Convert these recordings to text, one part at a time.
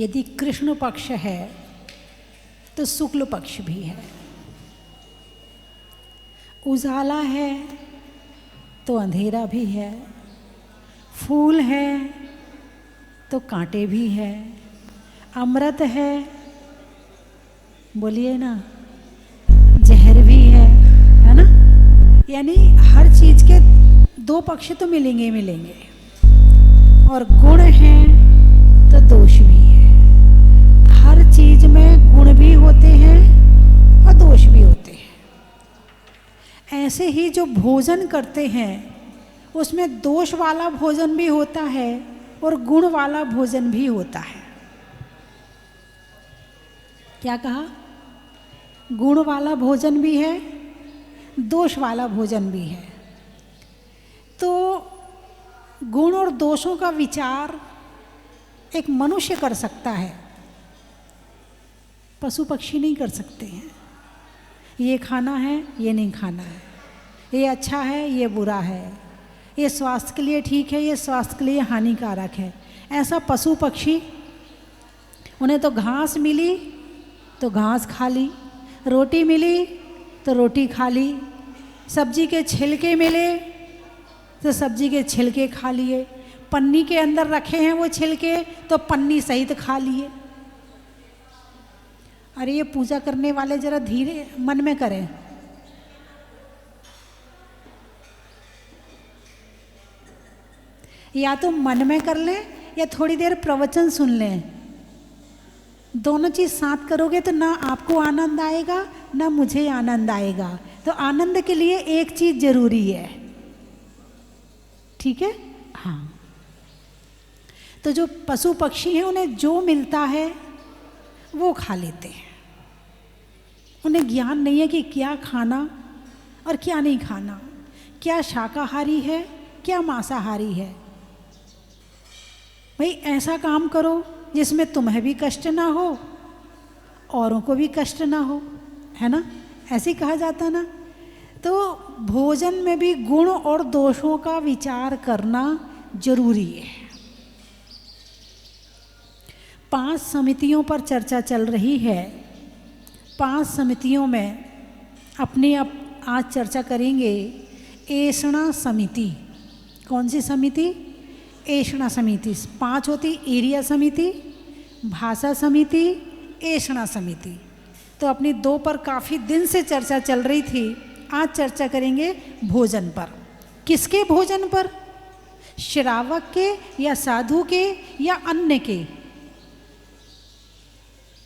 यदि कृष्ण पक्ष है तो शुक्ल पक्ष भी है, उजाला है तो अंधेरा भी है, फूल है तो कांटे भी है, अमृत है, बोलिए ना, जहर भी है ना। यानी हर चीज के दो पक्ष तो मिलेंगे ही मिलेंगे, और गुण है तो दोष भी है। हर चीज में गुण भी होते हैं और दोष भी होते हैं। ऐसे ही जो भोजन करते हैं उसमें दोष वाला भोजन भी होता है और गुण वाला भोजन भी होता है। क्या कहा? गुण वाला भोजन भी है, दोष वाला भोजन भी है। तो गुण और दोषों का विचार एक मनुष्य कर सकता है, पशु पक्षी नहीं कर सकते हैं। ये खाना है, ये नहीं खाना है, ये अच्छा है, ये बुरा है, ये स्वास्थ्य के लिए ठीक है, ये स्वास्थ्य के लिए हानिकारक है। ऐसा पशु पक्षी, उन्हें तो घास मिली तो घास खा ली, रोटी मिली तो रोटी खा ली, सब्जी के छिलके मिले तो सब्जी के छिलके खा लिए, पन्नी के अंदर रखे हैं वो छिलके तो पन्नी सहित खा लिए। अरे ये पूजा करने वाले जरा धीरे मन में करें। या तो मन में कर लें या थोड़ी देर प्रवचन सुन लें। दोनों चीज साथ करोगे तो ना आपको आनंद आएगा ना मुझे आनंद आएगा। तो आनंद के लिए एक चीज जरूरी है, ठीक है? हाँ। तो जो पशु पक्षी हैं उन्हें जो मिलता है वो खा लेते हैं। उन्हें ज्ञान नहीं है कि क्या खाना और क्या नहीं खाना, क्या शाकाहारी है क्या मांसाहारी है। भाई ऐसा काम करो जिसमें तुम्हें भी कष्ट ना हो, औरों को भी कष्ट ना हो, है ना? ऐसे ही कहा जाता ना। तो भोजन में भी गुण और दोषों का विचार करना जरूरी है। 5 समितियों पर चर्चा चल रही है। 5 समितियों में अपनी आज चर्चा करेंगे ऐषणा समिति। कौन सी समिति? ऐषणा समिति। 5 होती, एरिया समिति, भाषा समिति, ऐषणा समिति। तो अपनी 2 पर काफ़ी दिन से चर्चा चल रही थी। आज चर्चा करेंगे भोजन पर। किसके भोजन पर? श्रावक के या साधु के या अन्य के?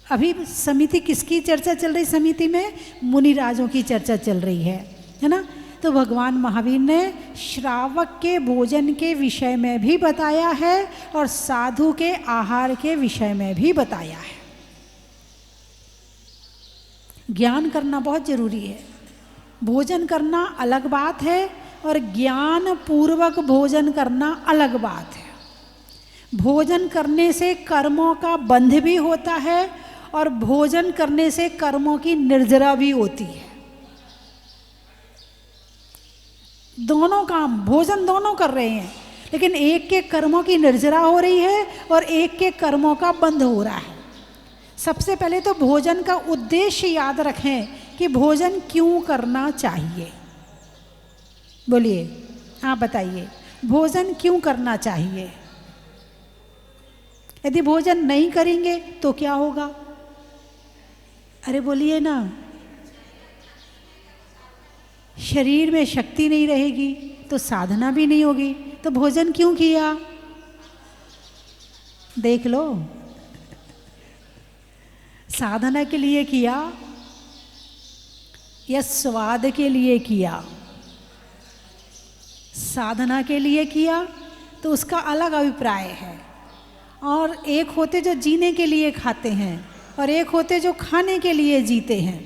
अभी समिति किसकी चर्चा चल रही? समिति में मुनिराजों की चर्चा चल रही है ना? तो भगवान महावीर ने श्रावक के भोजन के विषय में भी बताया है और साधु के आहार के विषय में भी बताया है। ज्ञान करना बहुत जरूरी है। भोजन करना अलग बात है और ज्ञान पूर्वक भोजन करना अलग बात है। भोजन करने से कर्मों का बंध भी होता है और भोजन करने से कर्मों की निर्जरा भी होती है। दोनों काम, भोजन दोनों कर रहे हैं, लेकिन एक के कर्मों की निर्जरा हो रही है और एक के कर्मों का बंध हो रहा है। सबसे पहले तो भोजन का उद्देश्य याद रखें कि भोजन क्यों करना चाहिए। बोलिए, आप बताइए, भोजन क्यों करना चाहिए? यदि भोजन नहीं करेंगे तो क्या होगा? अरे बोलिए ना। शरीर में शक्ति नहीं रहेगी तो साधना भी नहीं होगी। तो भोजन क्यों किया? देख लो, साधना के लिए किया या स्वाद के लिए किया? साधना के लिए किया तो उसका अलग अभिप्राय है। और एक होते जो जीने के लिए खाते हैं और एक होते जो खाने के लिए जीते हैं,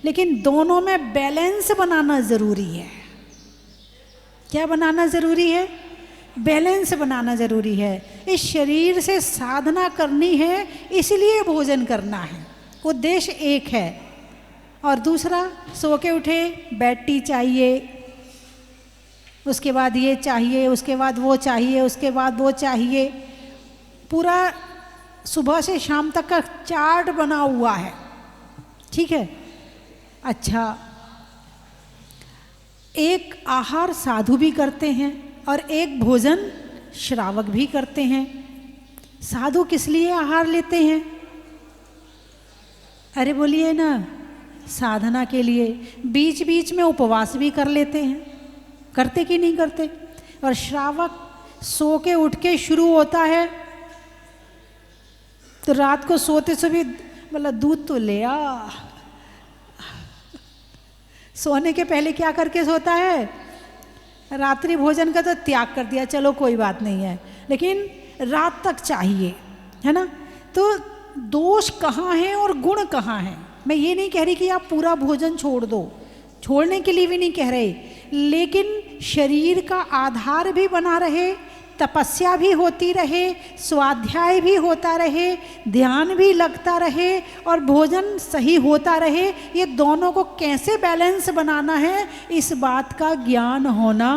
लेकिन दोनों में बैलेंस बनाना ज़रूरी है। क्या बनाना ज़रूरी है? बैलेंस बनाना ज़रूरी है। इस शरीर से साधना करनी है, इसलिए भोजन करना है, उद्देश्य एक है। और दूसरा, सो के उठे बेड टी चाहिए, उसके बाद ये चाहिए, उसके बाद वो चाहिए, उसके बाद वो चाहिए। पूरा सुबह से शाम तक का चार्ट बना हुआ है, ठीक है। अच्छा, एक आहार साधु भी करते हैं और एक भोजन श्रावक भी करते हैं। साधु किस लिए आहार लेते हैं? अरे बोलिए ना, साधना के लिए। बीच बीच में उपवास भी कर लेते हैं, करते कि नहीं करते? और श्रावक सो के उठ के शुरू होता है, तो रात को सोते से भी बोला दूध तो ले आ। सोने के पहले क्या करके सोता है? रात्रि भोजन का तो त्याग कर दिया, चलो कोई बात नहीं है, लेकिन रात तक चाहिए, है ना। तो दोष कहाँ है और गुण कहाँ है? मैं ये नहीं कह रही कि आप पूरा भोजन छोड़ दो, छोड़ने के लिए भी नहीं कह रहे, लेकिन शरीर का आधार भी बना रहे, तपस्या भी होती रहे, स्वाध्याय भी होता रहे, ध्यान भी लगता रहे और भोजन सही होता रहे। ये दोनों को कैसे बैलेंस बनाना है, इस बात का ज्ञान होना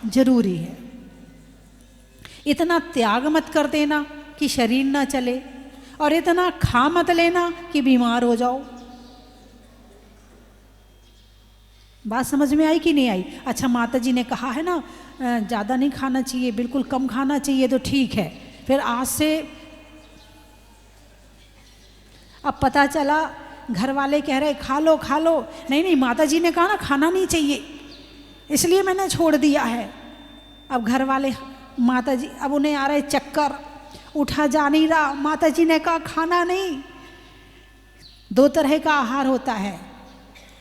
जरूरी है। इतना त्याग मत कर देना कि शरीर ना चले, और इतना खा मत लेना कि बीमार हो जाओ। बात समझ में आई कि नहीं आई? अच्छा, माता जी ने कहा है ना ज़्यादा नहीं खाना चाहिए, बिल्कुल कम खाना चाहिए, तो ठीक है। फिर आज से अब पता चला घर वाले कह रहे खा लो खा लो, नहीं नहीं माता जी ने कहा ना खाना नहीं चाहिए, इसलिए मैंने छोड़ दिया है। अब घर वाले माता जी, अब उन्हें आ रहे चक्कर, उठा जा नहीं रहा, माता जी ने कहा खाना नहीं। दो तरह का आहार होता है,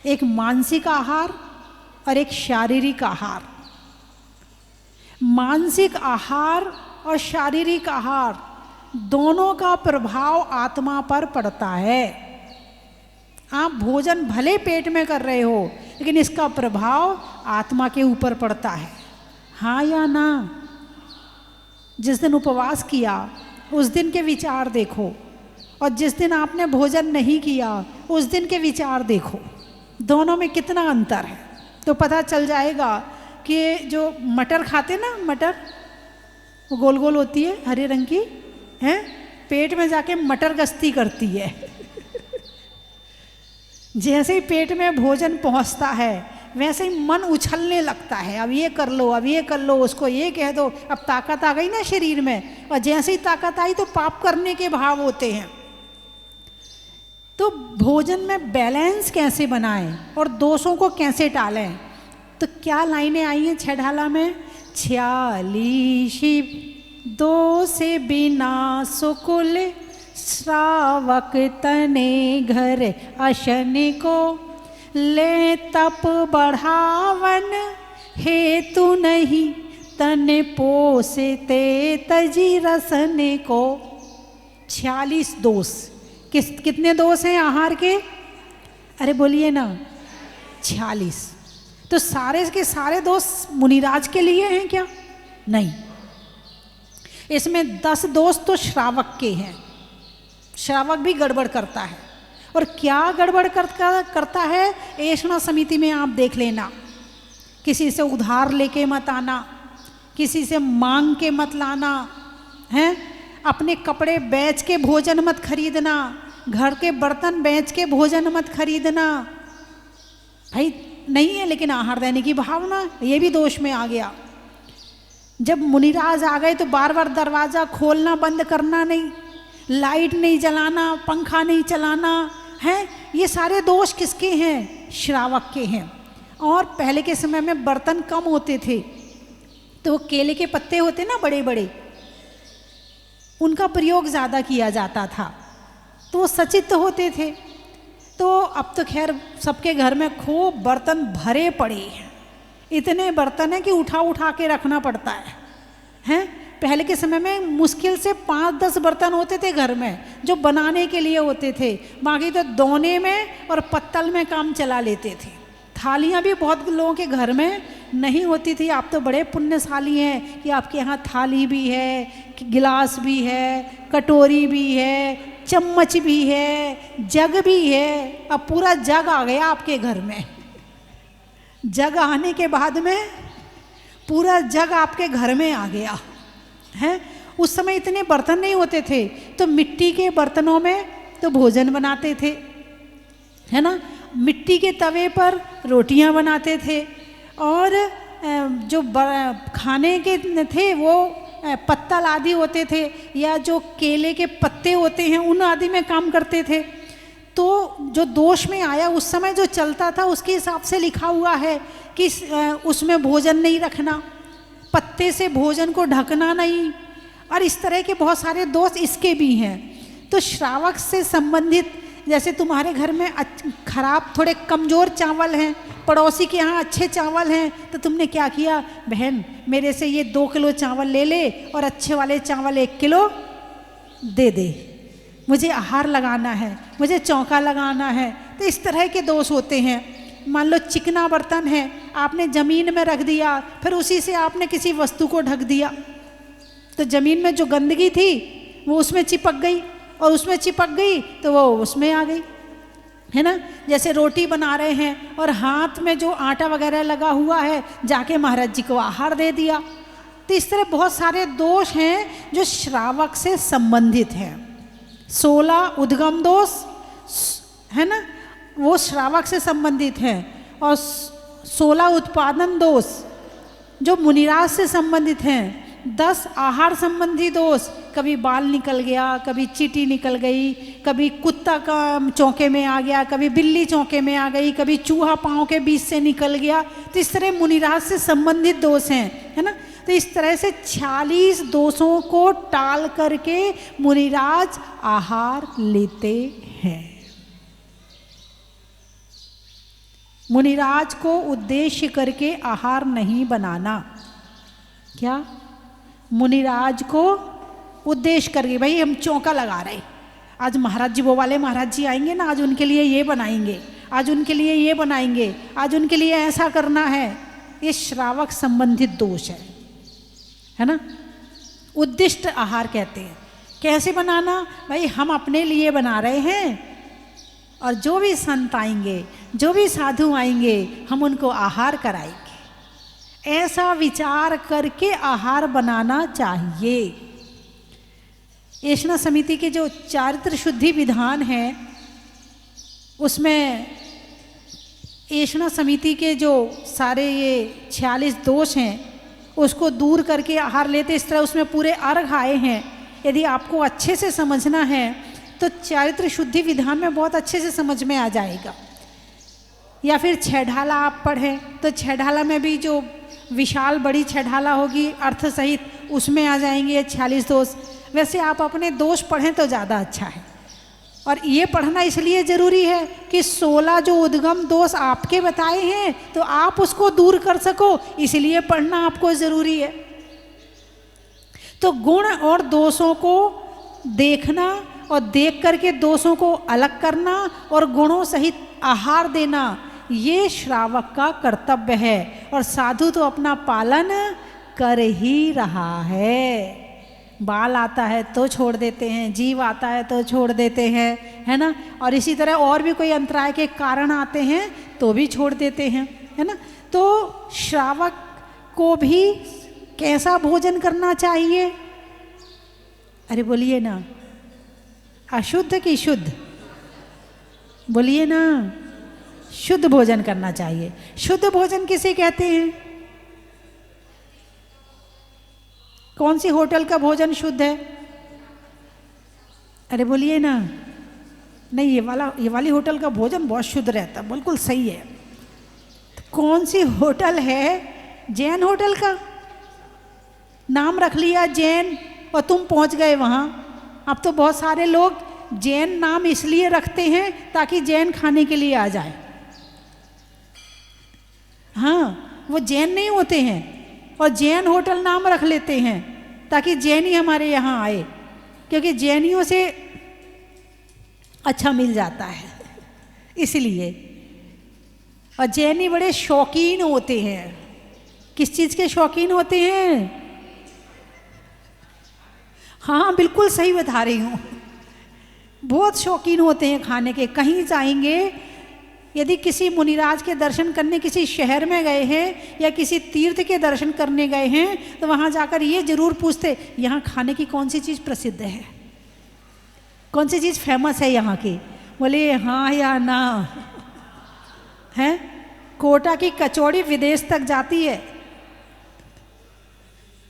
एक मानसिक आहार और एक शारीरिक आहार। मानसिक आहार और शारीरिक आहार दोनों का प्रभाव आत्मा पर पड़ता है। आप भोजन भले पेट में कर रहे हो, लेकिन इसका प्रभाव आत्मा के ऊपर पड़ता है, हाँ या ना? जिस दिन उपवास किया उस दिन के विचार देखो, और जिस दिन आपने भोजन नहीं किया उस दिन के विचार देखो, दोनों में कितना अंतर है। तो पता चल जाएगा कि जो मटर खाते ना, मटर वो गोल गोल होती है, हरे रंग की है, पेट में जाके मटर गश्ती करती है। जैसे ही पेट में भोजन पहुंचता है वैसे ही मन उछलने लगता है, अब ये कर लो, अब ये कर लो, उसको ये कह दो, अब ताकत आ गई ना शरीर में, और जैसे ही ताकत आई तो पाप करने के भाव होते हैं। तो भोजन में बैलेंस कैसे बनाएं और दोषों को कैसे टालें? तो क्या लाइनें आई हैं छठाला में? 46 दोष बिना सुकुल, श्रावक तने घर अशन को, ले तप बढ़ावन हेतु नहीं, तन पोसते तजी रसन को। 46 दोष। कितने दोष हैं आहार के? अरे बोलिए ना, 46। तो सारे के सारे दोष मुनिराज के लिए हैं क्या? नहीं, इसमें 10 दोष तो श्रावक के हैं। श्रावक भी गड़बड़ करता है, और क्या गड़बड़ करता है? ऐष्णा समिति में आप देख लेना, किसी से उधार लेके मत आना, किसी से मांग के मत लाना, हैं? अपने कपड़े बेच के भोजन मत खरीदना, घर के बर्तन बेच के भोजन मत खरीदना। भाई नहीं है लेकिन आहार देने की भावना, ये भी दोष में आ गया। जब मुनिराज आ गए तो बार बार दरवाज़ा खोलना बंद करना नहीं, लाइट नहीं जलाना, पंखा नहीं चलाना, है? ये सारे दोष किसके हैं? श्रावक के हैं। और पहले के समय में बर्तन कम होते थे, तो केले के पत्ते होते ना बड़े बड़े, उनका प्रयोग ज़्यादा किया जाता था, तो वो सचित होते थे। तो अब तो खैर सबके घर में खूब बर्तन भरे पड़े हैं, इतने बर्तन हैं कि उठा उठा के रखना पड़ता है, हैं? पहले के समय में मुश्किल से 5-10 बर्तन होते थे घर में, जो बनाने के लिए होते थे, बाकी तो दोने में और पत्तल में काम चला लेते थे। थालियाँ भी बहुत लोगों के घर में नहीं होती थी। आप तो बड़े पुण्यशाली हैं कि आपके यहाँ थाली भी है, गिलास भी है, कटोरी भी है, चम्मच भी है, जग भी है। अब पूरा जग आ गया आपके घर में। जग आने के बाद में पूरा जग आपके घर में आ गया है। उस समय इतने बर्तन नहीं होते थे, तो मिट्टी के बर्तनों में तो भोजन बनाते थे, है ना। मिट्टी के तवे पर रोटियां बनाते थे, और जो खाने के थे वो पत्तल आदि होते थे, या जो केले के पत्ते होते हैं उन आदि में काम करते थे। तो जो दोष में आया उस समय जो चलता था उसके हिसाब से लिखा हुआ है कि उसमें भोजन नहीं रखना, पत्ते से भोजन को ढकना नहीं, और इस तरह के बहुत सारे दोष इसके भी हैं। तो श्रावक से संबंधित, जैसे तुम्हारे घर में खराब थोड़े कमज़ोर चावल हैं, पड़ोसी के यहाँ अच्छे चावल हैं, तो तुमने क्या किया, बहन मेरे से ये 2 किलो चावल ले ले और अच्छे वाले चावल 1 किलो दे दे, मुझे आहार लगाना है, मुझे चौका लगाना है। तो इस तरह के दोष होते हैं। मान लो चिकना बर्तन है, आपने ज़मीन में रख दिया, फिर उसी से आपने किसी वस्तु को ढक दिया, तो ज़मीन में जो गंदगी थी वो उसमें चिपक गई, और उसमें चिपक गई तो वो उसमें आ गई, है ना। जैसे रोटी बना रहे हैं और हाथ में जो आटा वगैरह लगा हुआ है जाके महाराज जी को आहार दे दिया। तो इस तरह बहुत सारे दोष हैं जो श्रावक से संबंधित हैं। 16 उद्गम दोष, है ना, वो श्रावक से संबंधित हैं, और 16 उत्पादन दोष जो मुनिराज से संबंधित हैं। 10 आहार संबंधी दोष, कभी बाल निकल गया, कभी चींटी निकल गई, कभी कुत्ता का चौके में आ गया, कभी बिल्ली चौके में आ गई, कभी चूहा पाँव के बीच से निकल गया। तो इस तरह मुनिराज से संबंधित दोष हैं, है ना। तो इस तरह से 46 दोषों को टाल करके मुनिराज आहार लेते हैं। मुनिराज को उद्देश्य करके आहार नहीं बनाना। क्या? मुनिराज को उद्देश्य करके, भाई हम चौका लगा रहे, आज महाराज जी, वो वाले महाराज जी आएंगे ना, आज उनके लिए ये बनाएंगे, आज उनके लिए ये बनाएंगे, आज उनके लिए ऐसा करना है। ये श्रावक संबंधित दोष है ना। उद्दिष्ट आहार कहते हैं। कैसे बनाना? भाई हम अपने लिए बना रहे हैं, और जो भी संत आएंगे, जो भी साधु आएंगे, हम उनको आहार कराएंगे। ऐसा विचार करके आहार बनाना चाहिए। ऐष्णा समिति के जो चारित्र शुद्धि विधान है, उसमें ऐष्णा समिति के जो सारे ये 46 दोष हैं उसको दूर करके आहार लेते, इस तरह उसमें पूरे अर्घ आए हैं। यदि आपको अच्छे से समझना है तो चारित्र शुद्धि विधान में बहुत अच्छे से समझ में आ जाएगा। या फिर छेढाला आप पढ़ें तो छेढाला में भी जो विशाल बड़ी छेढाला होगी अर्थ सहित, उसमें आ जाएंगे ये 46 दोष। वैसे आप अपने दोष पढ़ें तो ज़्यादा अच्छा है, और ये पढ़ना इसलिए ज़रूरी है कि 16 जो उद्गम दोष आपके बताए हैं तो आप उसको दूर कर सको, इसलिए पढ़ना आपको ज़रूरी है। तो गुण और दोषों को देखना, और देख करके दोषों को अलग करना और गुणों सहित आहार देना, ये श्रावक का कर्तव्य है। और साधु तो अपना पालन कर ही रहा है। बाल आता है तो छोड़ देते हैं, जीव आता है तो छोड़ देते हैं, है ना। और इसी तरह और भी कोई अंतराय के कारण आते हैं तो भी छोड़ देते हैं, है ना। तो श्रावक को भी कैसा भोजन करना चाहिए? अरे बोलिए ना, अशुद्ध की शुद्ध? बोलिए ना, शुद्ध भोजन करना चाहिए। शुद्ध भोजन किसे कहते हैं? कौन सी होटल का भोजन शुद्ध है? अरे बोलिए ना। नहीं, ये वाली होटल का भोजन बहुत शुद्ध रहता, बिल्कुल सही है। तो कौन सी होटल है? जैन होटल का नाम रख लिया जैन, और तुम पहुंच गए वहाँ। अब तो बहुत सारे लोग जैन नाम इसलिए रखते हैं ताकि जैन खाने के लिए आ जाए। हाँ, वो जैन नहीं होते हैं और जैन होटल नाम रख लेते हैं ताकि जैनी हमारे यहाँ आए, क्योंकि जैनियों से अच्छा मिल जाता है इसलिए। और जैनी बड़े शौकीन होते हैं। किस चीज़ के शौकीन होते हैं? हाँ, बिल्कुल सही बता रही हूँ, बहुत शौकीन होते हैं खाने के। कहीं जाएंगे यदि किसी मुनिराज के दर्शन करने किसी शहर में गए हैं या किसी तीर्थ के दर्शन करने गए हैं तो वहाँ जाकर ये जरूर पूछते, यहाँ खाने की कौन सी चीज़ प्रसिद्ध है, कौन सी चीज़ फेमस है यहाँ की। बोले हाँ या ना है। कोटा की कचौड़ी विदेश तक जाती है।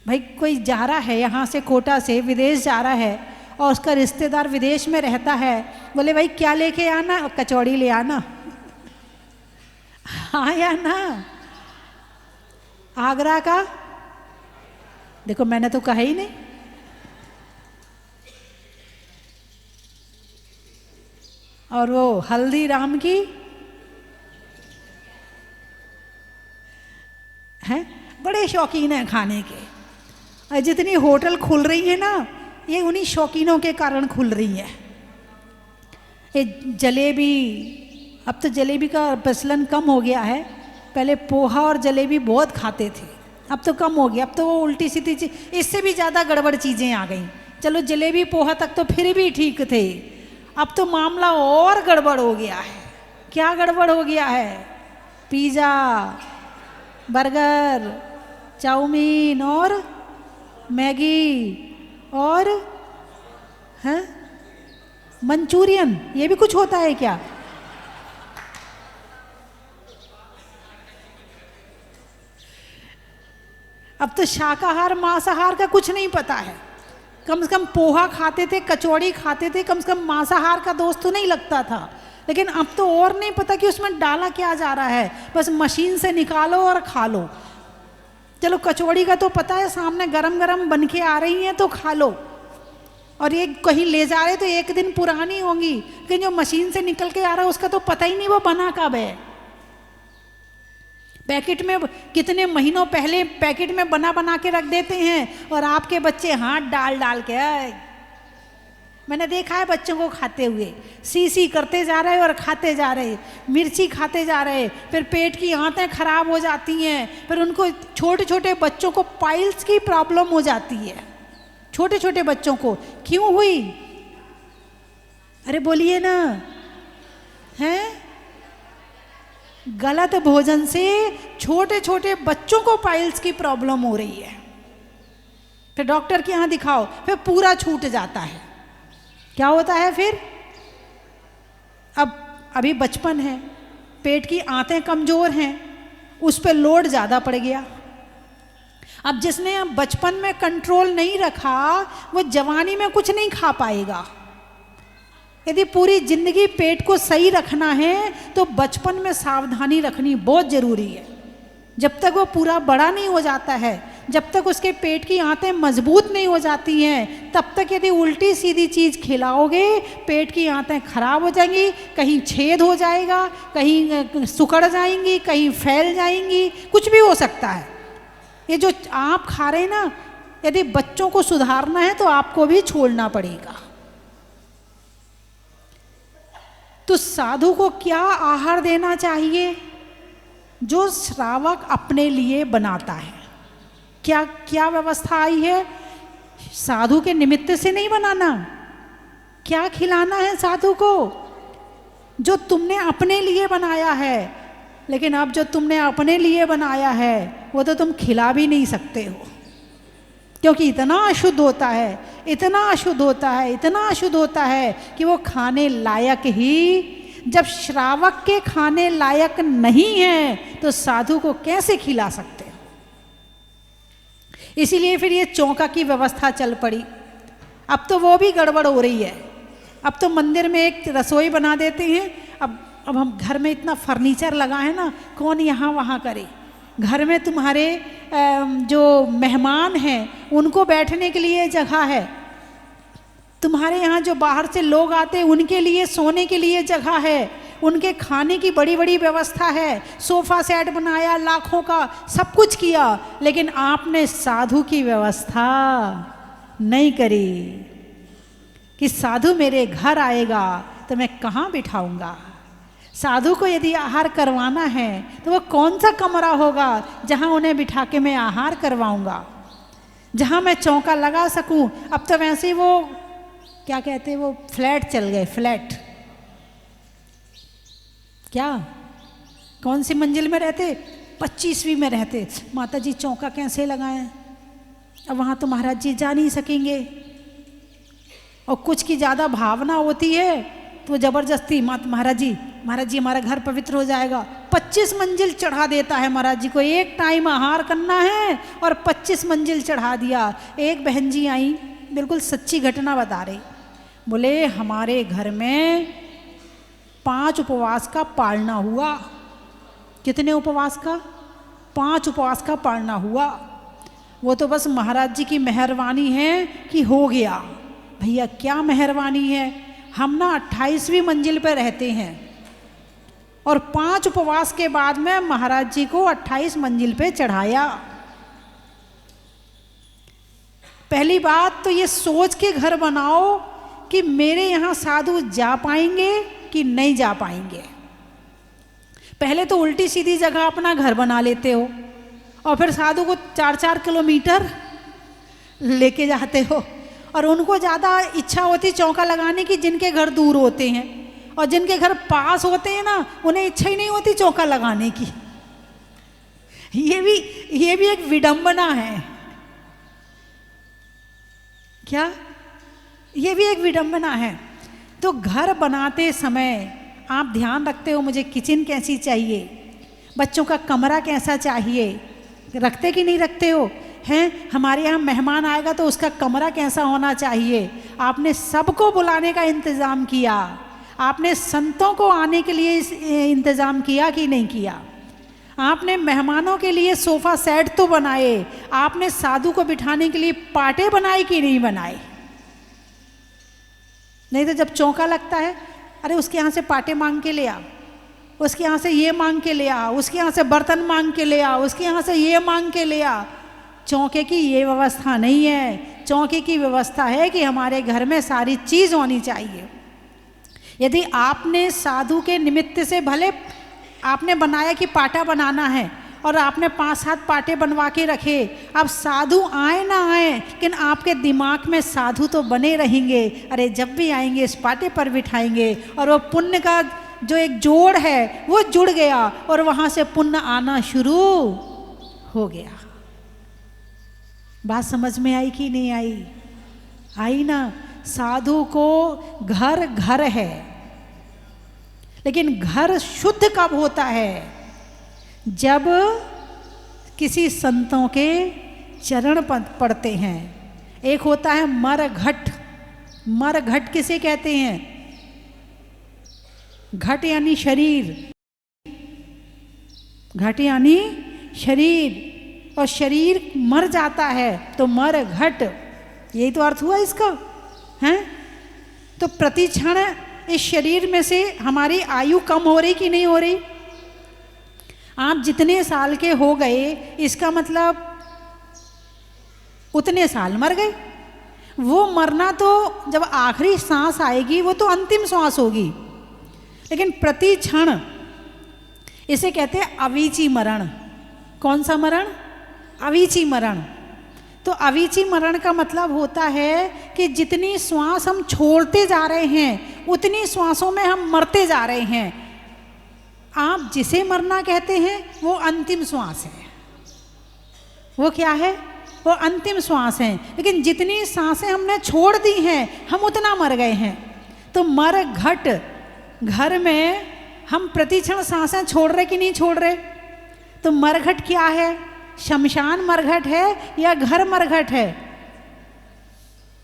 भाई कोई जा रहा है यहाँ से, कोटा से विदेश जा रहा है और उसका रिश्तेदार विदेश में रहता है, बोले भाई क्या लेके आना, कचौड़ी ले आना। हाँ या ना। आगरा का देखो, मैंने तो कहा ही नहीं। और वो हल्दीराम की हैं, बड़े शौकीन हैं खाने के। और जितनी होटल खुल रही है ना, ये उन्हीं शौकीनों के कारण खुल रही है। ये जलेबी, अब तो जलेबी का प्रचलन कम हो गया है। पहले पोहा और जलेबी बहुत खाते थे, अब तो कम हो गया। अब तो वो उल्टी सीधी चीज, इससे भी ज़्यादा गड़बड़ चीज़ें आ गई। चलो जलेबी पोहा तक तो फिर भी ठीक थे, अब तो मामला और गड़बड़ हो गया है। क्या गड़बड़ हो गया है? पिज़्ज़ा, बर्गर, चाउमीन और मैगी और हैं मंचूरियन, ये भी कुछ होता है क्या? अब तो शाकाहार मांसाहार का कुछ नहीं पता है। कम से कम पोहा खाते थे, कचौड़ी खाते थे, कम से कम मांसाहार का दोस्त तो नहीं लगता था। लेकिन अब तो और नहीं पता कि उसमें डाला क्या जा रहा है, बस मशीन से निकालो और खा लो। चलो कचौड़ी का तो पता है, सामने गरम गरम बन के आ रही हैं तो खा लो, और ये कहीं ले जा रहे तो एक दिन पुरानी होंगी, लेकिन जो मशीन से निकल के आ रहा है उसका तो पता ही नहीं वो बना कब है। पैकेट में कितने महीनों पहले पैकेट में बना बना के रख देते हैं, और आपके बच्चे हाथ डाल डाल के मैंने देखा है बच्चों को खाते हुए, सी करते जा रहे और खाते जा रहे, मिर्ची खाते जा रहे, फिर पेट की आंतें खराब हो जाती हैं, फिर उनको छोटे छोटे बच्चों को पाइल्स की प्रॉब्लम हो जाती है। छोटे छोटे बच्चों को क्यों हुई? अरे बोलिए ना, हैं? गलत भोजन से छोटे छोटे बच्चों को पाइल्स की प्रॉब्लम हो रही है। फिर डॉक्टर के यहाँ दिखाओ, फिर पूरा छूट जाता है। क्या होता है फिर? अब अभी बचपन है, पेट की आंतें कमजोर हैं, उस पर लोड ज़्यादा पड़ गया। अब जिसने अब बचपन में कंट्रोल नहीं रखा, वो जवानी में कुछ नहीं खा पाएगा। यदि पूरी जिंदगी पेट को सही रखना है तो बचपन में सावधानी रखनी बहुत जरूरी है। जब तक वो पूरा बड़ा नहीं हो जाता है, जब तक उसके पेट की आंतें मजबूत नहीं हो जाती हैं, तब तक यदि उल्टी सीधी चीज़ खिलाओगे, पेट की आंतें खराब हो जाएंगी, कहीं छेद हो जाएगा, कहीं सिकुड़ जाएंगी, कहीं फैल जाएंगी, कुछ भी हो सकता है। ये जो आप खा रहे हैं ना, यदि बच्चों को सुधारना है तो आपको भी छोड़ना पड़ेगा। तो साधु को क्या आहार देना चाहिए? जो श्रावक अपने लिए बनाता है। क्या क्या व्यवस्था आई है? साधु के निमित्त से नहीं बनाना। क्या खिलाना है साधु को? जो तुमने अपने लिए बनाया है। लेकिन अब जो तुमने अपने लिए बनाया है वो तो तुम खिला भी नहीं सकते हो, क्योंकि इतना अशुद्ध होता है, इतना अशुद्ध होता है, इतना अशुद्ध होता है कि वो खाने लायक ही, जब श्रावक के खाने लायक नहीं है तो साधु को कैसे खिला सकते हो? इसीलिए फिर ये चौका की व्यवस्था चल पड़ी। अब तो वो भी गड़बड़ हो रही है। अब तो मंदिर में एक रसोई बना देते हैं। अब हम घर में इतना फर्नीचर लगा है ना, कौन यहाँ वहाँ करे। घर में तुम्हारे जो मेहमान हैं उनको बैठने के लिए जगह है, तुम्हारे यहाँ जो बाहर से लोग आते हैं उनके लिए सोने के लिए जगह है, उनके खाने की बड़ी बड़ी व्यवस्था है, सोफ़ा सेट बनाया लाखों का, सब कुछ किया, लेकिन आपने साधु की व्यवस्था नहीं करी कि साधु मेरे घर आएगा तो मैं कहाँ बिठाऊंगा। साधु को यदि आहार करवाना है तो वो कौन सा कमरा होगा जहाँ उन्हें बिठा के मैं आहार करवाऊंगा, जहाँ मैं चौका लगा सकूं। अब तो वैसे ही वो क्या कहते हैं, वो फ्लैट चल गए, फ्लैट। क्या कौन सी मंजिल में रहते? 25वीं में रहते। माता जी चौका कैसे लगाएं? अब वहाँ तो महाराज जी जा नहीं सकेंगे, और कुछ की ज़्यादा भावना होती है तो ज़बरदस्ती महाराज जी हमारा घर पवित्र हो जाएगा, 25 मंजिल चढ़ा देता है। महाराज जी को एक टाइम आहार करना है और 25 मंजिल चढ़ा दिया। एक बहन जी आई, बिल्कुल सच्ची घटना बता रही, बोले हमारे घर में 5 उपवास का पालना हुआ। कितने उपवास का? 5 उपवास का पालना हुआ। वो तो बस महाराज जी की मेहरबानी है कि हो गया। भैया क्या मेहरबानी है, हम ना 28वीं मंजिल पर रहते हैं और 5 उपवास के बाद में महाराज जी को 28 मंजिल पे चढ़ाया। पहली बात तो ये सोच के घर बनाओ कि मेरे यहाँ साधु जा पाएंगे कि नहीं जा पाएंगे। पहले तो उल्टी सीधी जगह अपना घर बना लेते हो और फिर साधु को 4-4 किलोमीटर लेके जाते हो, और उनको ज़्यादा इच्छा होती चौका लगाने की जिनके घर दूर होते हैं, और जिनके घर पास होते हैं ना उन्हें इच्छा ही नहीं होती चौका लगाने की। ये भी एक विडंबना है। क्या? ये भी एक विडंबना है। तो घर बनाते समय आप ध्यान रखते हो मुझे किचन कैसी चाहिए, बच्चों का कमरा कैसा चाहिए, रखते कि नहीं रखते हो? हैं हमारे यहाँ मेहमान आएगा तो उसका कमरा कैसा होना चाहिए। आपने सबको बुलाने का इंतज़ाम किया, आपने संतों को आने के लिए इंतज़ाम किया कि नहीं किया? आपने मेहमानों के लिए सोफ़ा सेट तो बनाए, आपने साधु को बिठाने के लिए पाटे बनाए कि नहीं बनाए? नहीं तो जब चौका लगता है, अरे उसके यहाँ से पाटे मांग के ले आ, उसके यहाँ से ये मांग के ले आ, उसके यहाँ से बर्तन मांग के ले आ, उसके यहाँ से ये मांग के ले आ। चौके की ये व्यवस्था नहीं है। चौके की व्यवस्था है कि हमारे घर में सारी चीज़ होनी चाहिए। यदि आपने साधु के निमित्त से भले आपने बनाया कि पाटा बनाना है और आपने 5-7 पाटे बनवा के रखे, अब साधु आए ना आए लेकिन आपके दिमाग में साधु तो बने रहेंगे। अरे जब भी आएंगे इस पाटे पर बिठाएंगे, और वो पुण्य का जो एक जोड़ है वो जुड़ गया और वहाँ से पुण्य आना शुरू हो गया। बात समझ में आई कि नहीं आई? आई ना। साधु को घर घर है, लेकिन घर शुद्ध कब होता है? जब किसी संतों के चरण पड़ते हैं। एक होता है मरघट। मरघट किसे कहते हैं? घट यानी शरीर, घट यानी शरीर, और शरीर मर जाता है तो मरघट, यही तो अर्थ हुआ इसका, हैं? तो प्रति क्षण इस शरीर में से हमारी आयु कम हो रही कि नहीं हो रही? आप जितने साल के हो गए इसका मतलब उतने साल मर गए। वो मरना तो जब आखिरी सांस आएगी वो तो अंतिम सांस होगी, लेकिन प्रति क्षण इसे कहते हैं अवीची मरण। कौन सा मरण? अवीची मरण। तो अवीची मरण का मतलब होता है कि जितनी श्वास हम छोड़ते जा रहे हैं उतनी श्वासों में हम मरते जा रहे हैं। आप जिसे मरना कहते हैं वो अंतिम श्वास है। वो क्या है? वो अंतिम श्वास है। लेकिन जितनी सांसें हमने छोड़ दी हैं हम उतना मर गए हैं। तो मर घट, घर में हम प्रतिक्षण सांसें छोड़ रहे कि नहीं छोड़ रहे? तो मरघट क्या है? शमशान मरघट है या घर मरघट है?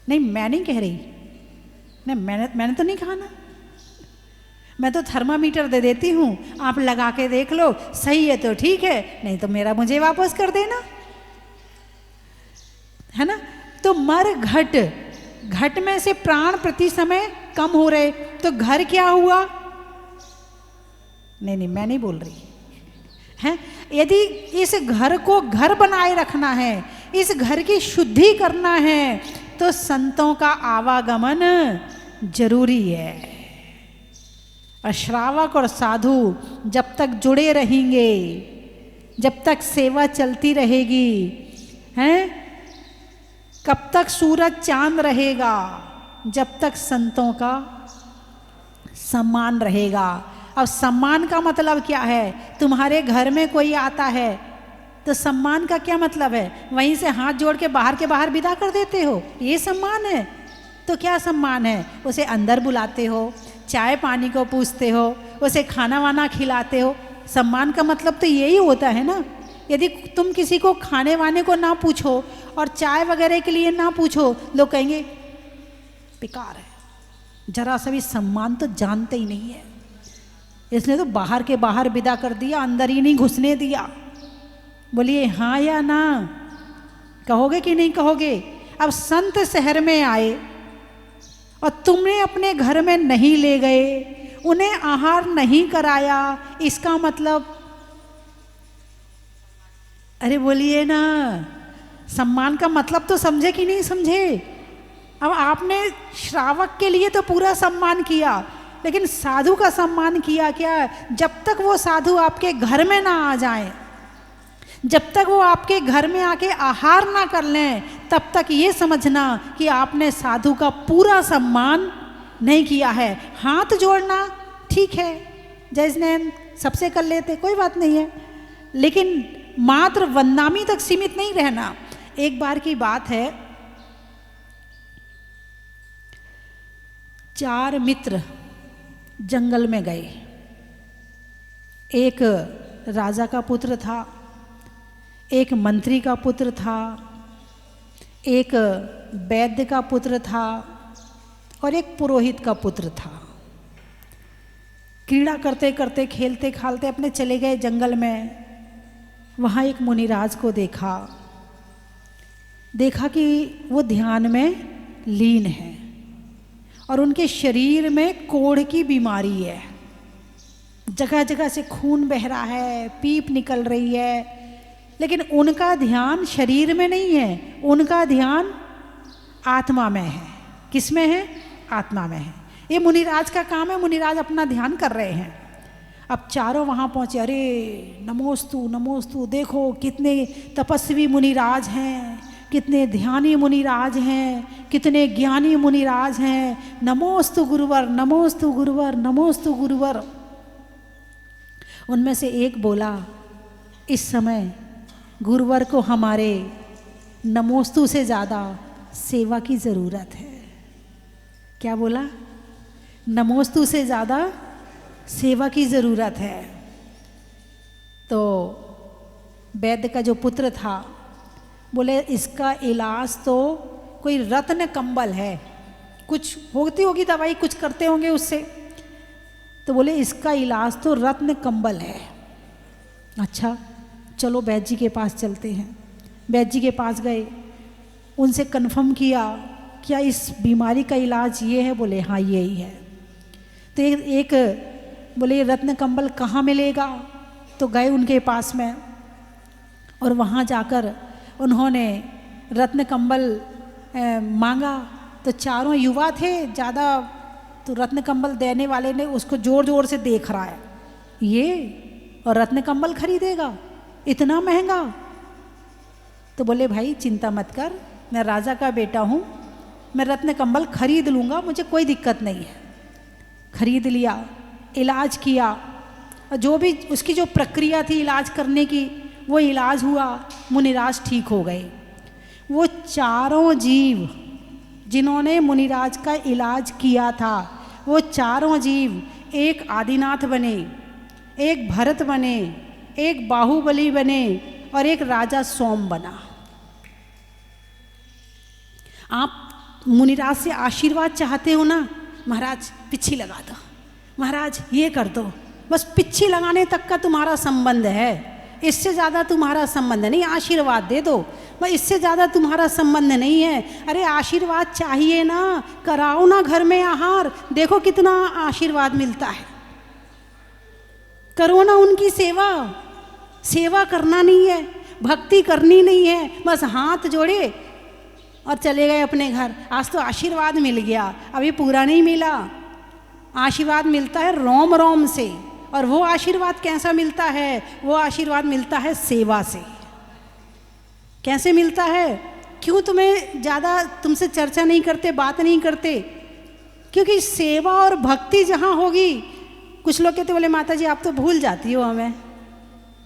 नहीं, मैं नहीं कह रही, नहीं मैंने तो नहीं कहा ना। मैं तो थर्मामीटर दे देती हूँ, आप लगा के देख लो, सही है तो ठीक है, नहीं तो मेरा मुझे वापस कर देना, है ना। तो मर घट, घट में से प्राण प्रति समय कम हो रहे, तो घर क्या हुआ? नहीं मैं नहीं बोल रही है। यदि इस घर को घर बनाए रखना है, इस घर की शुद्धि करना है, तो संतों का आवागमन जरूरी है। और श्रावक और साधु जब तक जुड़े रहेंगे, जब तक सेवा चलती रहेगी, हैं, कब तक सूरज चांद रहेगा? जब तक संतों का सम्मान रहेगा। अब सम्मान का मतलब क्या है? तुम्हारे घर में कोई आता है तो सम्मान का क्या मतलब है? वहीं से हाथ जोड़ के बाहर विदा कर देते हो, ये सम्मान है? तो क्या सम्मान है? उसे अंदर बुलाते हो, चाय पानी को पूछते हो, उसे खाना वाना खिलाते हो। सम्मान का मतलब तो यही होता है ना। यदि तुम किसी को खाने वाने को ना पूछो और चाय वगैरह के लिए ना पूछो, लोग कहेंगे बेकार है, जरा सा भी सम्मान तो जानते ही नहीं है, इसने तो बाहर के बाहर विदा कर दिया, अंदर ही नहीं घुसने दिया। बोलिए हाँ या ना, कहोगे कि नहीं कहोगे? अब संत शहर में आए और तुमने अपने घर में नहीं ले गए, उन्हें आहार नहीं कराया, इसका मतलब, अरे बोलिए ना, सम्मान का मतलब तो समझे कि नहीं समझे? अब आपने श्रावक के लिए तो पूरा सम्मान किया, लेकिन साधु का सम्मान किया क्या? जब तक वो साधु आपके घर में ना आ जाए, जब तक वो आपके घर में आके आहार ना कर लें, तब तक ये समझना कि आपने साधु का पूरा सम्मान नहीं किया है। हाथ जोड़ना ठीक है, जय स्नेह सबसे कर लेते, कोई बात नहीं है, लेकिन मात्र वंदनामी तक सीमित नहीं रहना। एक बार की बात है, 4 मित्र जंगल में गए। एक राजा का पुत्र था, एक मंत्री का पुत्र था, एक वैद्य का पुत्र था और एक पुरोहित का पुत्र था। क्रीड़ा करते करते खेलते खालते अपने चले गए जंगल में। वहाँ एक मुनिराज को देखा कि वो ध्यान में लीन है और उनके शरीर में कोढ़ की बीमारी है, जगह जगह से खून बह रहा है, पीप निकल रही है, लेकिन उनका ध्यान शरीर में नहीं है, उनका ध्यान आत्मा में है। किस में है? आत्मा में है। ये मुनिराज का काम है, मुनिराज अपना ध्यान कर रहे हैं। अब चारों वहाँ पहुँचे, अरे नमोस्तु नमोस्तु, देखो कितने तपस्वी मुनिराज हैं, कितने ध्यानी मुनिराज हैं, कितने ज्ञानी मुनिराज हैं, नमोस्तु गुरुवर नमोस्तु गुरुवर नमोस्तु गुरुवर। उनमें से एक बोला, इस समय गुरुवर को हमारे नमोस्तु से ज़्यादा सेवा की ज़रूरत है। क्या बोला? नमोस्तु से ज़्यादा सेवा की ज़रूरत है। तो वैद्य का जो पुत्र था बोले, इसका इलाज तो कोई रत्न कंबल है, कुछ होती होगी दवाई, कुछ करते होंगे उससे। तो बोले इसका इलाज तो रत्न कंबल है। अच्छा चलो वैद्य जी के पास चलते हैं। वैद्य जी के पास गए, उनसे कन्फर्म किया क्या इस बीमारी का इलाज ये है? बोले हाँ यही है। तो एक बोले रत्न कंबल कहाँ मिलेगा? तो गए उनके पास में और वहाँ जाकर उन्होंने रत्न कंबल मांगा। तो चारों युवा थे ज़्यादा, तो रत्न कंबल देने वाले ने उसको ज़ोर ज़ोर से देख रहा है, ये और रत्न कंबल खरीदेगा इतना महंगा? तो बोले भाई चिंता मत कर, मैं राजा का बेटा हूँ, मैं रत्न कंबल खरीद लूँगा, मुझे कोई दिक्कत नहीं है। खरीद लिया, इलाज किया, और जो भी उसकी जो प्रक्रिया थी इलाज करने की, वो इलाज हुआ, मुनिराज ठीक हो गए। वो चारों जीव जिन्होंने मुनिराज का इलाज किया था, वो चारों जीव एक आदिनाथ बने, एक भरत बने, एक बाहुबली बने और एक राजा सोम बना। आप मुनिराज से आशीर्वाद चाहते हो ना, महाराज पिच्छी लगा दो, महाराज ये कर दो, बस पिच्छी लगाने तक का तुम्हारा संबंध है, इससे ज़्यादा तुम्हारा संबंध नहीं। आशीर्वाद दे दो, बस इससे ज़्यादा तुम्हारा संबंध नहीं है। अरे आशीर्वाद चाहिए ना, कराओ ना घर में आहार, देखो कितना आशीर्वाद मिलता है। करो ना उनकी सेवा। सेवा करना नहीं है, भक्ति करनी नहीं है, बस हाथ जोड़े और चले गए अपने घर। आज तो आशीर्वाद मिल गया, अभी पूरा नहीं मिला। आशीर्वाद मिलता है रोम रोम से, और वो आशीर्वाद कैसा मिलता है? वो आशीर्वाद मिलता है सेवा से। कैसे मिलता है? क्यों तुम्हें ज़्यादा तुमसे चर्चा नहीं करते, बात नहीं करते? क्योंकि सेवा और भक्ति जहाँ होगी, कुछ लोग कहते बोले माता जी आप तो भूल जाती हो हमें।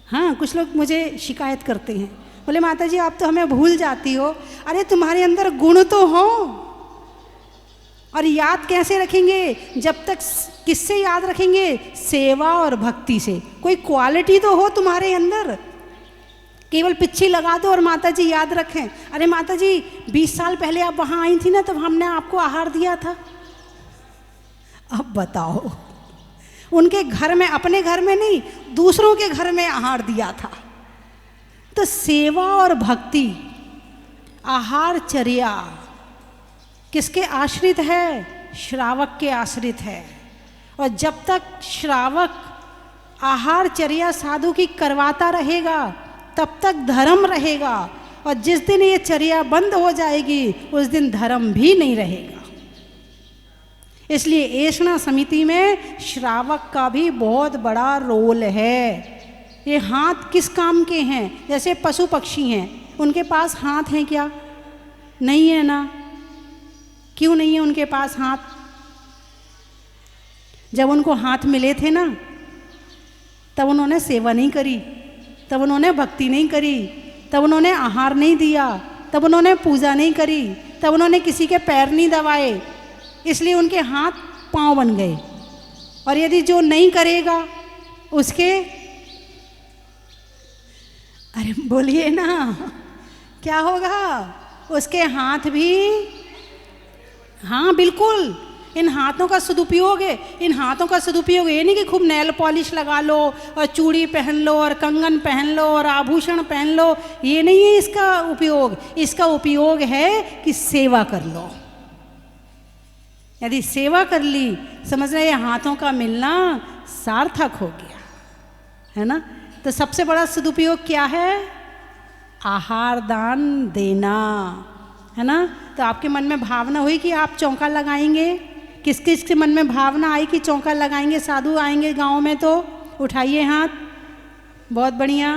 हाँ, कुछ लोग मुझे शिकायत करते हैं, बोले माता जी आप तो हमें भूल जाती हो। अरे तुम्हारे अंदर गुण तो हो, और याद कैसे रखेंगे? जब तक किससे याद रखेंगे? सेवा और भक्ति से। कोई क्वालिटी तो हो तुम्हारे अंदर। केवल पिच्छी लगा दो और माता जी याद रखें। अरे माता जी 20 साल पहले आप वहाँ आई थी ना, तब हमने आपको आहार दिया था। अब बताओ, उनके घर में, अपने घर में नहीं, दूसरों के घर में आहार दिया था। तो सेवा और भक्ति, आहारचर्या किसके आश्रित है? श्रावक के आश्रित है। और जब तक श्रावक आहारचर्या साधु की करवाता रहेगा तब तक धर्म रहेगा, और जिस दिन ये चर्या बंद हो जाएगी उस दिन धर्म भी नहीं रहेगा। इसलिए ऐष्णा समिति में श्रावक का भी बहुत बड़ा रोल है। ये हाथ किस काम के हैं? जैसे पशु पक्षी हैं, उनके पास हाथ हैं क्या? नहीं है ना। क्यों नहीं है उनके पास हाथ? जब उनको हाथ मिले थे ना, तब उन्होंने सेवा नहीं करी, तब उन्होंने भक्ति नहीं करी, तब उन्होंने आहार नहीं दिया, तब उन्होंने पूजा नहीं करी, तब उन्होंने किसी के पैर नहीं दबाए, इसलिए उनके हाथ पांव बन गए। और यदि जो नहीं करेगा उसके, अरे बोलिए ना, क्या होगा? उसके हाथ भी, हाँ बिल्कुल, इन हाथों का सदुपयोग है। इन हाथों का सदुपयोग ये नहीं कि खूब नेल पॉलिश लगा लो और चूड़ी पहन लो और कंगन पहन लो और आभूषण पहन लो, ये नहीं है इसका उपयोग। इसका उपयोग है कि सेवा कर लो। यदि सेवा कर ली, समझ रहे, हाथों का मिलना सार्थक हो गया, है ना। तो सबसे बड़ा सदुपयोग क्या है? आहार दान देना, है ना। तो आपके मन में भावना हुई कि आप चौका लगाएंगे? किस किस के मन में भावना आई कि चौका लगाएंगे? साधु आएंगे गांव में तो उठाइए हाथ। बहुत बढ़िया,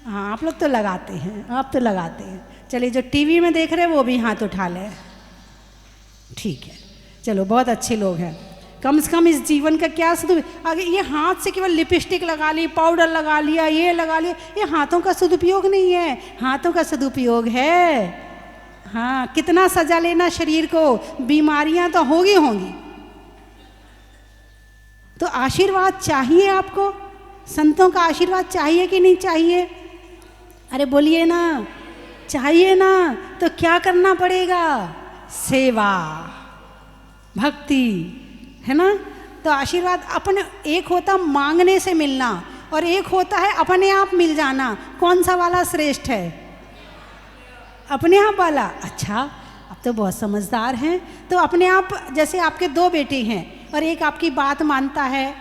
हाँ आप लोग तो लगाते हैं, आप तो लगाते हैं। चलिए जो टीवी में देख रहे हैं वो भी हाथ उठा लें। ठीक है, चलो बहुत अच्छे लोग हैं। कम से कम इस जीवन का क्या सदुपयोग? आगे ये हाथ से केवल लिपस्टिक लगा ली, पाउडर लगा लिया, ये लगा लिया, ये हाथों का सदुपयोग नहीं है। हाथों का सदुपयोग है, हाँ, कितना सजा लेना शरीर को, बीमारियां तो होंगी होंगी। तो आशीर्वाद चाहिए आपको, संतों का आशीर्वाद चाहिए कि नहीं चाहिए? अरे बोलिए ना, चाहिए ना। तो क्या करना पड़ेगा? सेवा भक्ति, है ना। तो आशीर्वाद अपने, एक होता मांगने से मिलना और एक होता है अपने आप मिल जाना। कौन सा वाला श्रेष्ठ है? अपने आप वाला। अच्छा, अब तो बहुत समझदार हैं। तो अपने आप, जैसे आपके 2 बेटे हैं और एक आपकी बात मानता है,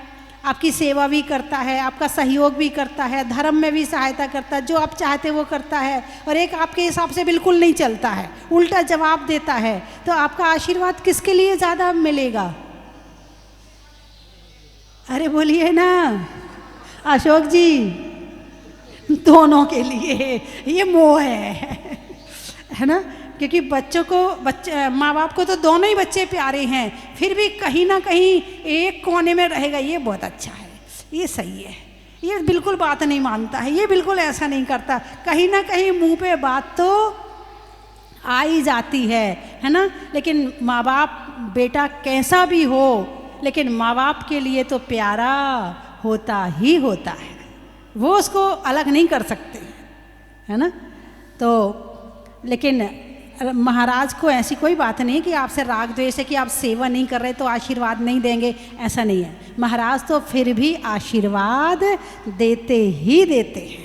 आपकी सेवा भी करता है, आपका सहयोग भी करता है, धर्म में भी सहायता करता है, जो आप चाहते वो करता है, और एक आपके हिसाब से बिल्कुल नहीं चलता है, उल्टा जवाब देता है। तो आपका आशीर्वाद किसके लिए ज़्यादा मिलेगा? अरे बोलिए ना अशोक जी, दोनों के लिए ये मोह है ना। क्योंकि बच्चों को, माँ बाप को तो दोनों ही बच्चे प्यारे हैं, फिर भी कहीं ना कहीं एक कोने में रहेगा, ये बहुत अच्छा है, ये सही है, ये बिल्कुल बात नहीं मानता है, ये बिल्कुल ऐसा नहीं करता, कहीं ना कहीं मुंह पे बात तो आ ही जाती है ना। लेकिन माँ बाप, बेटा कैसा भी हो, लेकिन माँ बाप के लिए तो प्यारा होता ही होता है, वो उसको अलग नहीं कर सकते, है ना। तो लेकिन महाराज को ऐसी कोई बात नहीं कि आपसे राग द्वेष है कि आप सेवा नहीं कर रहे तो आशीर्वाद नहीं देंगे, ऐसा नहीं है। महाराज तो फिर भी आशीर्वाद देते ही देते हैं।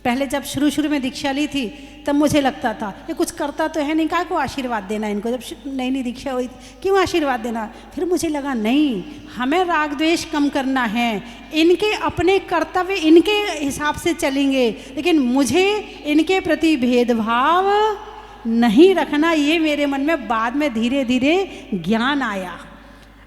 पहले जब शुरू में दीक्षा ली थी तब मुझे लगता था ये कुछ करता तो है नहीं, काहे को आशीर्वाद देना इनको, जब नई दीक्षा हुई क्यों आशीर्वाद देना। फिर मुझे लगा नहीं, हमें राग द्वेष कम करना है, इनके अपने कर्तव्य इनके हिसाब से चलेंगे, लेकिन मुझे इनके प्रति भेदभाव नहीं रखना। ये मेरे मन में बाद में धीरे धीरे ज्ञान आया।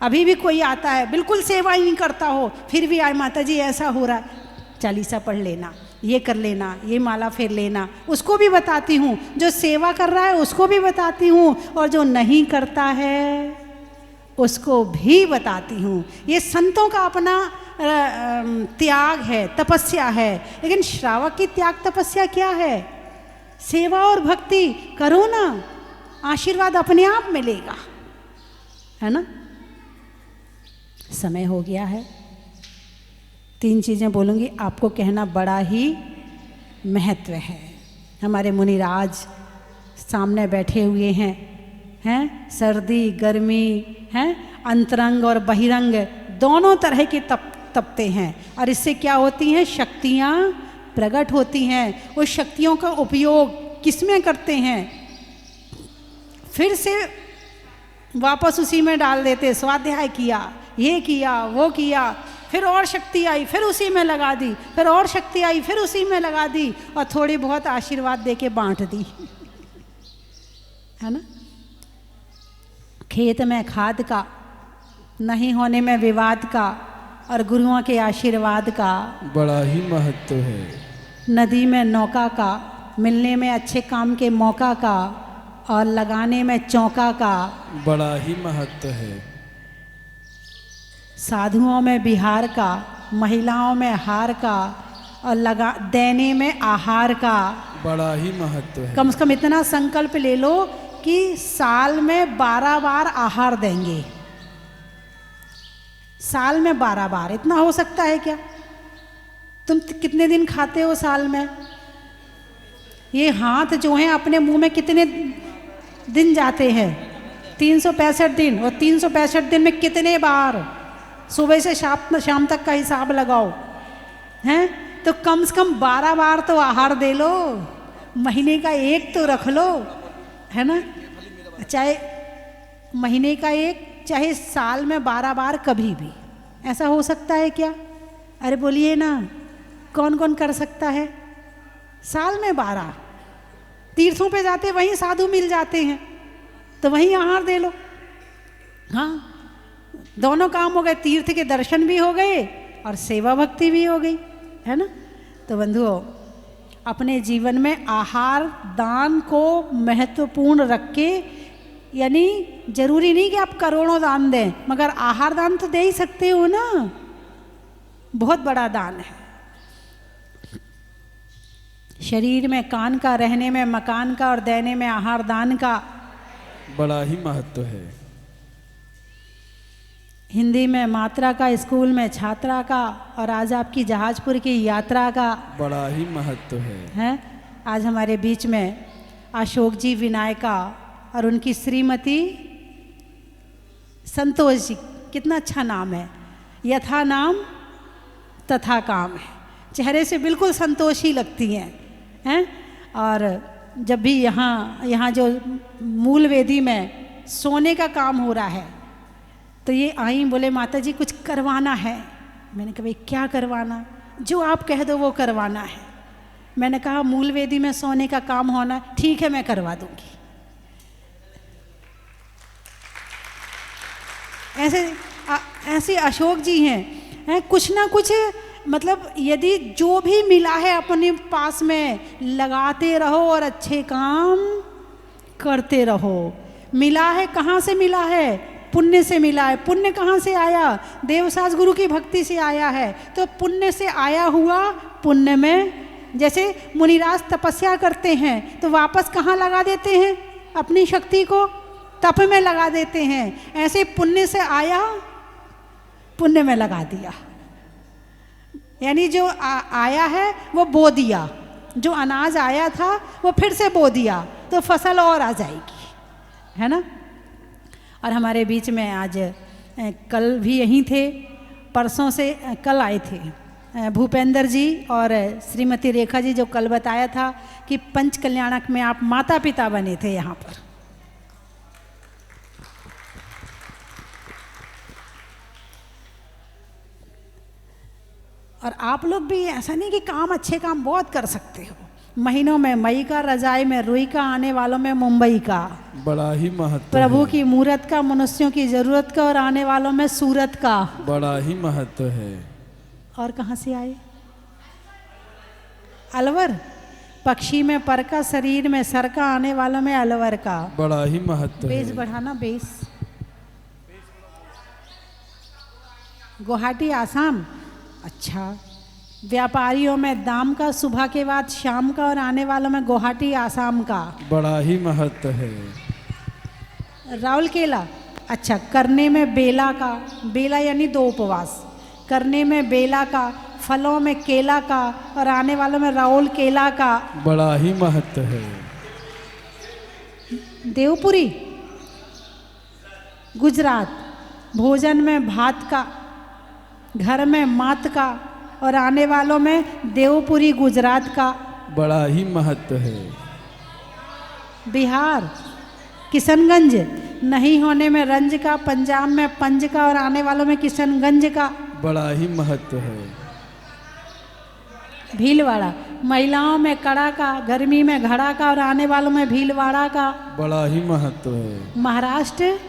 अभी भी कोई आता है बिल्कुल सेवा ही नहीं करता हो, फिर भी आज माता जी ऐसा हो रहा है, चालीसा पढ़ लेना, ये कर लेना, ये माला फेर लेना, उसको भी बताती हूँ। जो सेवा कर रहा है उसको भी बताती हूँ, और जो नहीं करता है उसको भी बताती हूँ। ये संतों का अपना त्याग है, तपस्या है। लेकिन श्रावक की त्याग तपस्या क्या है? सेवा और भक्ति करो ना, आशीर्वाद अपने आप मिलेगा, है ना। समय हो गया है, 3 चीज़ें बोलूँगी, आपको कहना बड़ा ही महत्व है। हमारे मुनिराज सामने बैठे हुए हैं, सर्दी गर्मी हैं, अंतरंग और बहिरंग दोनों तरह के तपते हैं। और इससे क्या होती हैं? शक्तियाँ प्रकट होती हैं। उस शक्तियों का उपयोग किस में करते हैं? फिर से वापस उसी में डाल देते। स्वाध्याय किया, ये किया, वो किया, फिर और शक्ति आई, फिर उसी में लगा दी, फिर और शक्ति आई, फिर उसी में लगा दी, और थोड़ी बहुत आशीर्वाद देके बांट दी, है ना। खेत में खाद का, नहीं होने में विवाद का, और गुरुओं के आशीर्वाद का बड़ा ही महत्व है। नदी में नौका का, मिलने में अच्छे काम के मौका का, और लगाने में चौका का बड़ा ही महत्व है। साधुओं में बिहार का, महिलाओं में हार का, और लगा देने में आहार का बड़ा ही महत्व है। कम से कम इतना संकल्प ले लो कि साल में 12 बार आहार देंगे। साल में 12 बार, इतना हो सकता है क्या? तुम कितने दिन खाते हो साल में? ये हाथ जो हैं अपने मुंह में कितने दिन जाते हैं? 365 दिन। और 365 दिन में कितने बार? सुबह से शाम तक का हिसाब लगाओ, हैं? तो कम से कम 12 बार तो आहार दे लो। महीने का एक तो रख लो, है ना। चाहे महीने का एक, चाहे साल में 12 बार, कभी भी। ऐसा हो सकता है क्या? अरे बोलिए ना, कौन कौन कर सकता है? साल में 12। तीर्थों पे जाते वहीं साधु मिल जाते हैं, तो वहीं आहार दे लो। हाँ, दोनों काम हो गए, तीर्थ के दर्शन भी हो गए और सेवा भक्ति भी हो गई, है ना। तो बंधुओं, अपने जीवन में आहार दान को महत्वपूर्ण रख के, यानी जरूरी नहीं कि आप करोड़ों दान दें, मगर आहार दान तो दे ही सकते हो ना, बहुत बड़ा दान है। शरीर में कान का, रहने में मकान का, और देने में आहार दान का बड़ा ही महत्व है। हिंदी में मात्रा का, स्कूल में छात्रा का, और आज आपकी जहाजपुर की यात्रा का बड़ा ही महत्व है। आज हमारे बीच में अशोक जी विनायका और उनकी श्रीमती संतोष जी, कितना अच्छा नाम है। यथा नाम तथा काम है, चेहरे से बिल्कुल संतोषी लगती हैं। और जब भी यहाँ जो मूल वेदी में सोने का काम हो रहा है, तो ये आई, बोले माता जी कुछ करवाना है। मैंने कहा भाई क्या करवाना? जो आप कह दो वो करवाना है। मैंने कहा मूल वेदी में सोने का काम होना, ठीक है मैं करवा दूंगी। ऐसे अशोक जी हैं, कुछ ना कुछ, मतलब यदि जो भी मिला है अपने पास में लगाते रहो और अच्छे काम करते रहो। मिला है, कहाँ से मिला है? पुण्य से मिला है। पुण्य कहाँ से आया? देवसास गुरु की भक्ति से आया है। तो पुण्य से आया हुआ पुण्य में, जैसे मुनिराज तपस्या करते हैं तो वापस कहाँ लगा देते हैं? अपनी शक्ति को तप में लगा देते हैं। ऐसे पुण्य से आया, पुण्य में लगा दिया, यानी जो आया है वो बो दिया। जो अनाज आया था वो फिर से बो दिया, तो फसल और आ जाएगी, है ना। और हमारे बीच में आज कल भी यहीं थे, परसों से कल आए थे भूपेंद्र जी और श्रीमती रेखा जी, जो कल बताया था कि पंच कल्याणक में आप माता पिता बने थे यहाँ पर। और आप लोग भी ऐसा नहीं कि काम, अच्छे काम बहुत कर सकते हो। महीनों में मई का, रजाई में रुई का, आने वालों में मुंबई का। बड़ा ही महत्व प्रभु है। की मूरत का, मनुष्यों की जरूरत का, और आने वालों में सूरत का। बड़ा ही महत्व है। और कहाँ से आए? अलवर। पक्षी में पर का, शरीर में सर का, आने वालों में अलवर का। बड़ा ही महत्व है। बेस बढ़ाना, बेस गुवाहाटी आसाम। अच्छा, व्यापारियों में दाम का, सुबह के बाद शाम का, और आने वालों में गुवाहाटी आसाम का। बड़ा ही महत्व है। राउरकेला। अच्छा, करने में बेला का, बेला यानी 2 उपवास, करने में बेला का, फलों में केला का, और आने वालों में राउरकेला का। बड़ा ही महत्व है। देवपुरी गुजरात, भोजन में भात का, घर में मात का, और आने वालों में देवपुरी गुजरात का। बड़ा ही महत्व है। बिहार, किशनगंज, नहीं होने में रंज का, पंजाब में पंज का, और आने वालों में किशनगंज का। बड़ा ही महत्व है। भीलवाड़ा, महिलाओं में कड़ा का, गर्मी में घड़ा का, और आने वालों में भीलवाड़ा का। बड़ा ही महत्व है। महाराष्ट्र,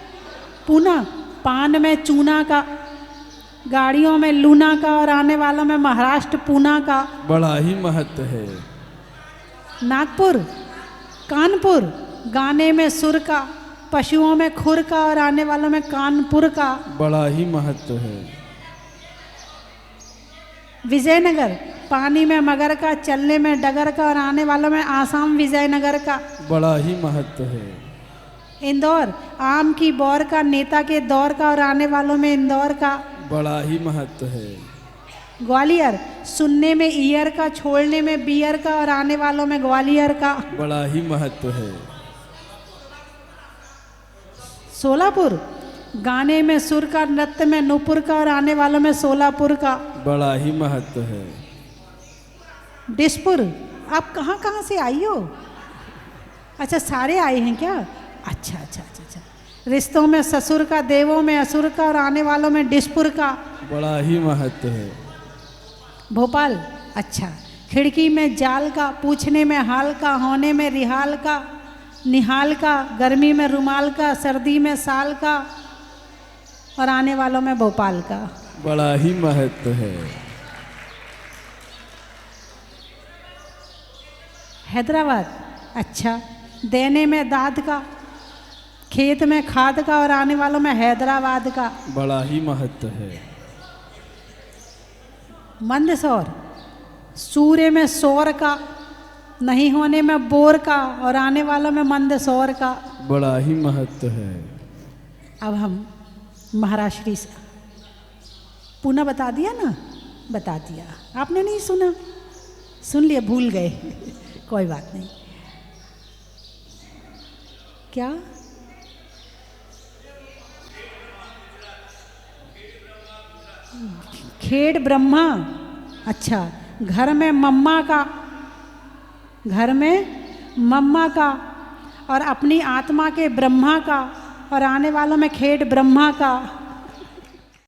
पूना, पान में चूना का, गाड़ियों में लूना का, और आने वालों में महाराष्ट्र पूना का। बड़ा ही महत्व है। नागपुर, कानपुर, गाने में सुर का, पशुओं में खुर का, और आने वालों में कानपुर का। बड़ा ही महत्व है। विजयनगर, पानी में मगर का, चलने में डगर का, और आने वालों में आसाम विजयनगर का। बड़ा ही महत्व है। इंदौर, आम की बौर का, नेता के दौर का, और आने वालों में इंदौर का। बड़ा ही महत्व है। ग्वालियर, सुनने में ईयर का, छोड़ने में बियर का, और आने वालों में ग्वालियर का। बड़ा ही महत्व है। सोलापुर, गाने में सुर का, नृत्य में नूपुर का, और आने वालों में सोलापुर का। बड़ा ही महत्व है। डिशपुर, आप कहाँ कहाँ से आई हो? अच्छा, सारे आए हैं क्या? अच्छा अच्छा अच्छा अच्छा। रिश्तों में ससुर का, देवों में असुर का, और आने वालों में डिशपुर का। बड़ा ही महत्व है। भोपाल, अच्छा, खिड़की में जाल का, पूछने में हाल का, होने में रिहाल का, निहाल का, गर्मी में रुमाल का, सर्दी में साल का, और आने वालों में भोपाल का। बड़ा ही महत्व है। हैदराबाद, अच्छा, देने में दाद का, खेत में खाद का, और आने वालों में हैदराबाद का। बड़ा ही महत्व है। मंदसौर, सूर्य में सौर का, नहीं होने में बोर का, और आने वालों में मंदसौर का। बड़ा ही महत्व है। अब हम महाराष्ट्री से पुनः बता दिया ना, बता दिया, आपने नहीं सुना, सुन लिया, भूल गए कोई बात नहीं। क्या? खेड़ ब्रह्मा, अच्छा, घर में मम्मा का, घर में मम्मा का, और अपनी आत्मा के ब्रह्मा का, और आने वालों में खेड़ ब्रह्मा का।